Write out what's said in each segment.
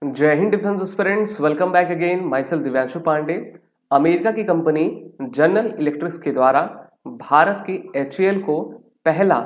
जय हिंद defence aspirants, welcome back again. Myself Divyanshu Pandey. America की कंपनी जनरल इलेक्ट्रिक्स के द्वारा भारत के एचएएल को पहला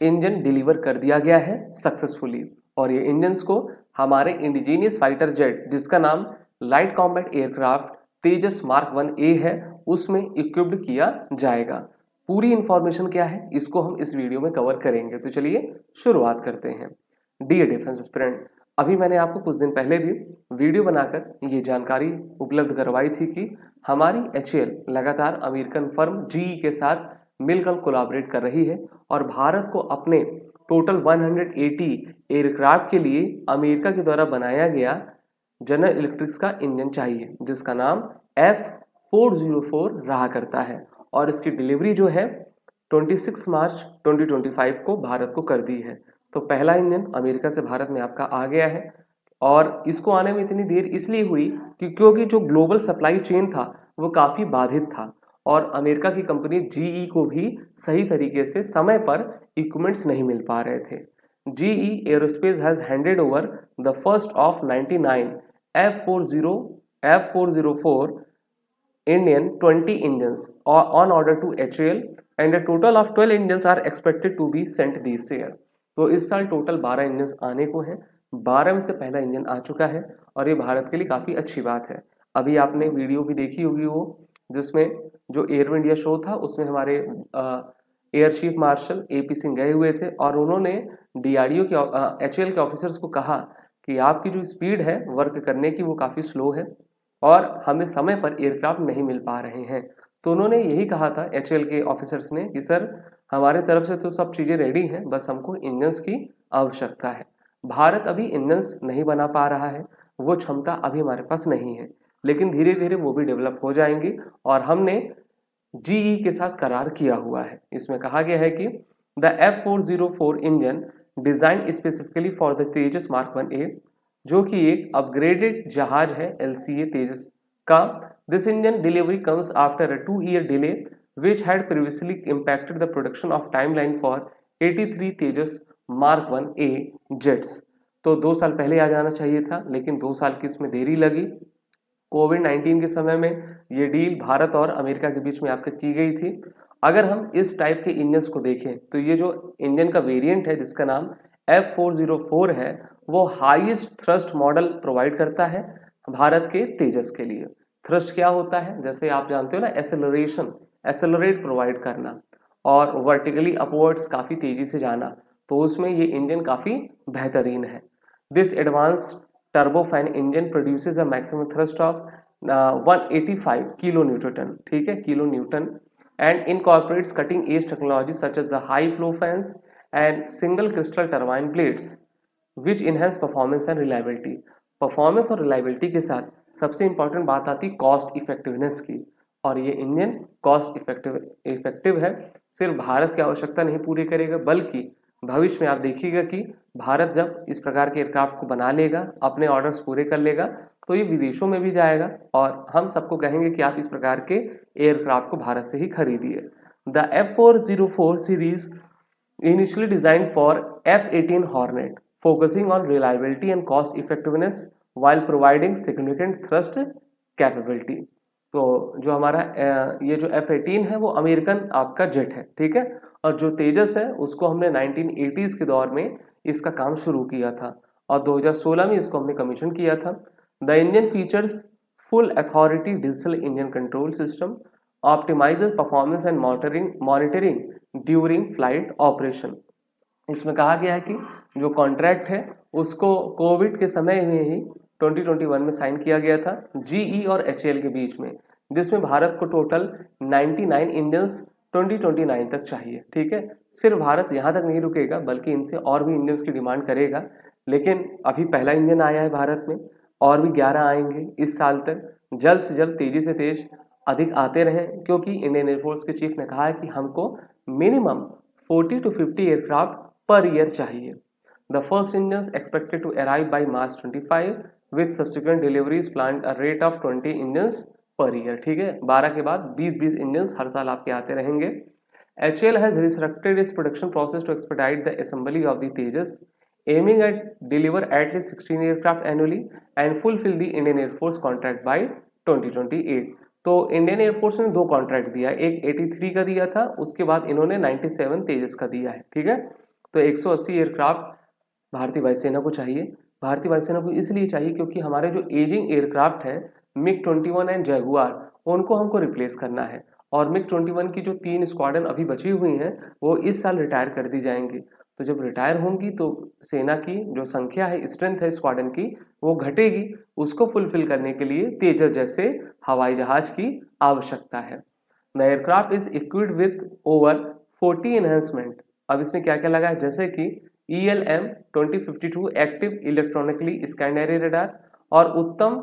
इंजन डिलीवर कर दिया गया है सक्सेसफुली, और ये इंजन्स को हमारे इंडिजीनियस फाइटर जेट जिसका नाम लाइट कॉम्बैट एयरक्राफ्ट तेजस मार्क 1A है उसमें इक्विप्ड किया जाएगा। पूरी इंफॉर्मेशन क्या है इसको हम इस वीडियो में कवर करेंगे, तो चलिए शुरुआत करते हैं। डियर डिफेंस एस्पिरेंट, अभी मैंने आपको कुछ दिन पहले भी वीडियो बनाकर ये जानकारी उपलब्ध करवाई थी कि हमारी एचएएल लगातार अमेरिकन फर्म जीई के साथ मिलकर कोलैबोरेट कर रही है और भारत को अपने टोटल 180 एयरक्राफ्ट के लिए अमेरिका के द्वारा बनाया गया जनरल इलेक्ट्रिक्स का इंजन चाहिए जिसका नाम F404 रहा करता है, और इसकी डिलीवरी जो है 26 मार्च 2025 को भारत को कर दी है। तो पहला इंजन अमेरिका से भारत में आपका आ गया है, और इसको आने में इतनी देर इसलिए हुई क्योंकि जो ग्लोबल सप्लाई चेन था वो काफ़ी बाधित था और अमेरिका की कंपनी जीई को भी सही तरीके से समय पर इक्विपमेंट्स नहीं मिल पा रहे थे। GE Aerospace has handed over the first of 99 F404 Indian 20 engines on order to HAL, and a total of 12 engines are expected to be sent this year। तो इस साल टोटल 12 इंजन आने को हैं, 12 में से पहला इंजन आ चुका है और ये भारत के लिए काफ़ी अच्छी बात है। अभी आपने वीडियो भी देखी होगी वो जिसमें जो एयर इंडिया शो था उसमें हमारे air chief marshal AP Singh गए हुए थे और उन्होंने DRDO के HAL के ऑफिसर्स को कहा कि आपकी जो स्पीड है वर्क करने की वो काफ़ी स्लो है और हमें समय पर एयरक्राफ्ट नहीं मिल पा रहे हैं। तो उन्होंने यही कहा था HAL के ऑफिसर्स ने कि सर हमारे तरफ से तो सब चीज़ें रेडी हैं, बस हमको इंजन्स की आवश्यकता है। भारत अभी इंजन्स नहीं बना पा रहा है, वो क्षमता अभी हमारे पास नहीं है, लेकिन धीरे धीरे वो भी डेवलप हो जाएंगी और हमने GE के साथ करार किया हुआ है। इसमें कहा गया है कि the F404 engine design specifically for the Tejas mark 1A, जो कि एक अपग्रेडेड जहाज है LCA तेजस का। This engine delivery comes after a 2-year delay which had previously impacted the production of timeline for 83 Tejas mark 1A jets. तो 2 साल पहले आ जाना चाहिए था, लेकिन 2 साल की इसमें देरी लगी। कोविड-19 के समय में ये डील भारत और अमेरिका के बीच में आपके की गई थी। अगर हम इस टाइप के इंजन्स को देखें तो ये जो इंजन का वेरिएंट है जिसका नाम F404 है वो हाईएस्ट थ्रस्ट मॉडल प्रोवाइड करता है भारत के तेजस के लिए। थ्रस्ट क्या होता है, जैसे आप जानते हो ना, एसेलरेट प्रोवाइड करना और वर्टिकली अपवर्ड्स काफ़ी तेजी से जाना, तो उसमें ये इंजन काफ़ी बेहतरीन है। This advance turbofan engine produces a maximum thrust of 185 kilo newton, ठीक है, kilo newton, and incorporates cutting edge technology such as the high flow fans and single crystal turbine blades which enhance performance and reliability. Performance और reliability के साथ सबसे important बात आती cost effectiveness की, और ये इंजन कॉस्ट इफेक्टिव है। सिर्फ भारत की आवश्यकता नहीं पूरी करेगा, बल्कि भविष्य में आप देखिएगा कि भारत जब इस प्रकार के एयरक्राफ्ट को बना लेगा, अपने ऑर्डर्स पूरे कर लेगा, तो ये विदेशों में भी जाएगा और हम सबको कहेंगे कि आप इस प्रकार के एयरक्राफ्ट को भारत से ही खरीदिए। The F404 series initially designed for F-18 Hornet, focusing on reliability and cost effectiveness while providing significant thrust capability। तो जो हमारा ये जो F-18 है वो अमेरिकन आपका जेट है, ठीक है, और जो तेजस है उसको हमने 1980s के दौर में इसका काम शुरू किया था और 2016 में इसको हमने कमीशन किया था। The engine features full authority digital engine control system, optimizes performance and monitoring during flight operation. इसमें कहा गया है कि जो कॉन्ट्रैक्ट है उसको कोविड के समय में ही 2021 में साइन किया गया था GE और HAL के बीच में, जिसमें भारत को टोटल 99 इंजन्स 2029 तक चाहिए, ठीक है। सिर्फ भारत यहाँ तक नहीं रुकेगा बल्कि इनसे और भी इंजन्स की डिमांड करेगा, लेकिन अभी पहला इंजन आया है भारत में, और भी 11 आएंगे इस साल तक। जल्द से जल्द तेजी से तेज अधिक आते रहें, क्योंकि इंडियन एयरफोर्स के चीफ ने कहा है कि हमको minimum 40 to 50 aircraft per year चाहिए। The first engine expected to arrive by March 25 with subsequent deliveries plan a rate of 20 engines per year, ठीक है। 12 के बाद 20 इंजन्स हर साल आपके आते रहेंगे। HAL has restructured its production process to expedite the assembly of the Tejas aiming at deliver at least 16 aircraft annually and fulfil the Indian air force contract by 2028। तो Indian air force ने 2 कॉन्ट्रैक्ट दिया, एक 83 का दिया था, उसके बाद इन्होंने 97 तेजस का दिया है। ठीक है, तो 180 एयरक्राफ्ट भारतीय वायुसेना को चाहिए। भारतीय वायुसेना को इसलिए चाहिए क्योंकि हमारे जो एजिंग एयरक्राफ्ट है मिग 21 एंड जगुआर, उनको हमको रिप्लेस करना है, और मिग 21 की जो 3 स्क्वाड्रन अभी बची हुई हैं वो इस साल रिटायर कर दी जाएंगी। तो जब रिटायर होंगी तो सेना की जो संख्या है, स्ट्रेंथ है स्क्वाड्रन की, वो घटेगी। उसको फुलफिल करने के लिए तेजस जैसे हवाई जहाज की आवश्यकता है। The aircraft is equipped with over 40 enhancement. अब इसमें क्या क्या लगा है, जैसे कि ELM 2052 एक्टिव इलेक्ट्रॉनिकली स्कैनरी रडार और उत्तम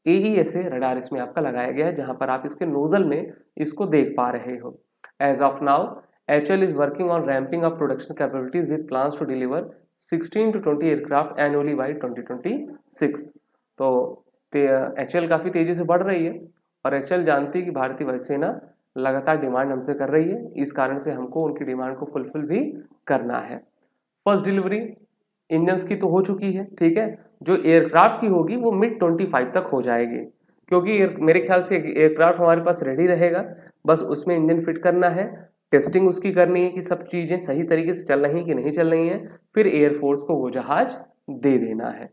AESA रडार इसमें आपका लगाया गया है, जहां पर आप इसके नोजल में इसको देख पा रहे हो। As of now HAL is working on ramping up production capabilities with plans to deliver 16 to 20 aircraft annually by 2026। तो HAL काफ़ी तेज़ी से बढ़ रही है और HAL जानती है कि भारतीय वायुसेना लगातार डिमांड हमसे कर रही है, इस कारण से हमको उनकी डिमांड को फुलफिल भी करना है। फर्स्ट डिलीवरी इंजन्स की तो हो चुकी है, ठीक है, जो एयरक्राफ्ट की होगी वो मिड 25 तक हो जाएगी, क्योंकि मेरे ख्याल से एयरक्राफ्ट हमारे पास रेडी रहेगा, बस उसमें इंजन फिट करना है, टेस्टिंग उसकी करनी है कि सब चीज़ें सही तरीके से चल रही हैं कि नहीं चल रही हैं, फिर एयरफोर्स को वो जहाज दे देना है।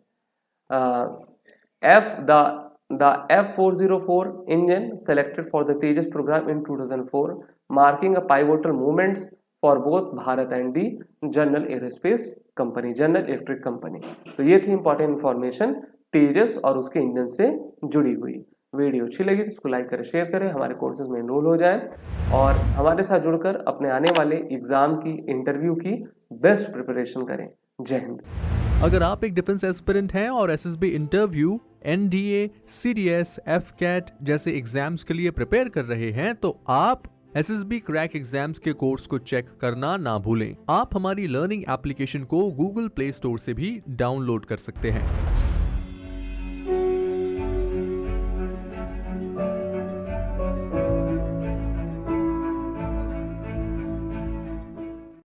The F404 engine selected for the Tejas program in 2004, marking a pivotal moments for both Bharat and the general aerospace company, general electric company. तो ये थी इंपॉर्टेंट इंफॉर्मेशन तेजस और उसके इंजन से जुड़ी हुई। वीडियो अच्छी लगी तो इसको लाइक करें, शेयर करें, हमारे कोर्सेज में एनरोल हो जाएं और हमारे साथ जुड़कर अपने आने वाले एग्जाम की, इंटरव्यू की बेस्ट प्रिपरेशन करें। जय हिंद। अगर आप एक डिफेंस एस्पिरेंट हैं और SSB interview, NDA, CDS, FCAT जैसे एग्जाम्स के लिए प्रिपेयर कर रहे हैं तो आप SSB क्रैक एग्जाम्स के कोर्स को चेक करना ना भूलें। आप हमारी लर्निंग एप्लीकेशन को Google प्ले स्टोर से भी डाउनलोड कर सकते हैं।